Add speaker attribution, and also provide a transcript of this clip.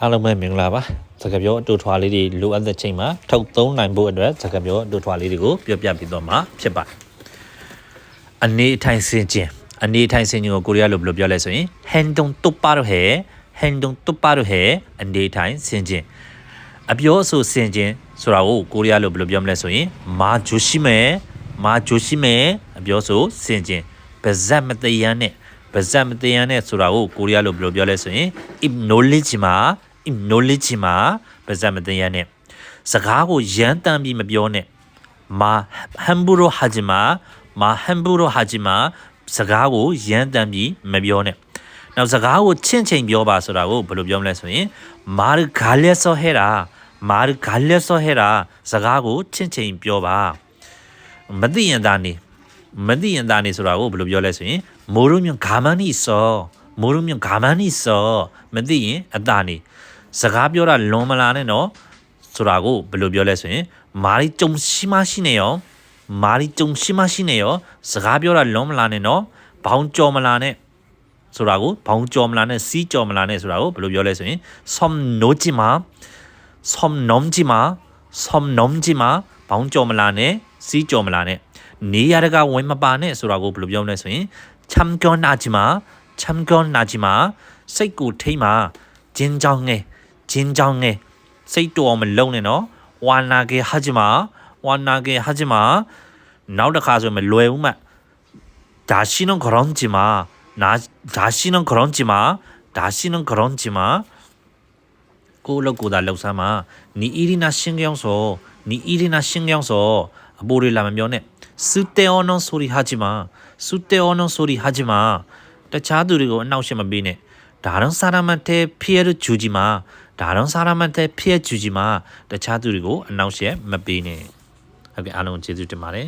Speaker 1: အားလုံးပဲမင်္ဂလာပါစကားပြောအတူထွားလေးတွေလိုအပ်တဲ့ချိန်မှာထုတ်သုံးနိုင်ဖို့အတွက်စကားပြောအတူထွားလေးတွေကိုပြောပြပြီးတော့မှာဖြစ်ပါတယ်အနေအထိုင်စင်ခြင်းကိုကိုရီးယားလိုဘယ်လိုပြောလဲဆိုရင် 행동 똑바로 해 행동 똑바로 해အနေအထိုင်စင်ခြင်းအပြောအဆိုစင်ခြင်းဆိုတာကိုကိုရီးယားလိုဘယ်လိုပြောမလဲဆိုရင်မာ조심해အပြောအဆိုစင်ခြင်းပါဇက်မတရားနဲ့ဆိုတာကိုကိုရီးယားလိုဘယ်လိုပြောလဲဆိုရင် knowledge မှာပါဇက်မတရားနဲ့စကားကိုရမ်းတမ်းပြီးမပြောနဲ့함부로 하지 마စကားကိုရမ်းတမ်းပြီးမပြောနဲ့နောက်စကားကိုချင့်ချိန်ပြောပါဆိုတာကိုဘယ်လိုပြောမလဲဆိုရင်말을 갈려서 해라စကားကိုချင့်ချိန်ပြောပါမသိရင်သားနေဆိုတာကိုဘယ်လိုပြောလဲဆိုရင်모르면 가만히 있어မသိရင်အသာနေစကားပြောတာလွန်မလာနဲ့နော်ဆိုတာကိုဘယ်လိုပြောလဲဆိုရင်말이 좀 심하시네요စကားပြောတာလွန်မလာနဲ့နော်ဘောင်ကြော်မလာနဲ့ဆိုတာကိုဘောင်ကြော်မလာနဲ့စီးကြော်မလာနဲ့ဆိုတာကိုဘယ်လိုပြောလဲဆိုရင်섬 넘지 마ဘောင်ကြော်မလာနဲ့စီးကြော်မလာနဲ့နေရတကဝင်မပါနဲ့ဆိုတာကိုဘယ်လိုပြောမလဲဆိုရင်참견하지 마စိတ်ကိုထိမ့်ပါ진정해စိတ်တော်မလုံးနဲ့နော်와나게 하지 마နောက်တစ်ခါဆိုရင်မလွယ်ဘူးမှ다시는 그런지 마ကိုလောက်ကိုသာလောက်စမ်းပါ你一定要신경 써အပိုးတွေလာမပြောနဲ့쓸데없는 소리 하지 마တခြားသူတွေကိုအနှောက်အယှက်မပေးနဲ့다른 사람한테 피해를 주지 마တခြားသူတွေကိုအနှောက်အယှက်မပေးနဲ့ဟုတ်ကဲ့အားလုံးကျေးဇူးတင်ပါတယ်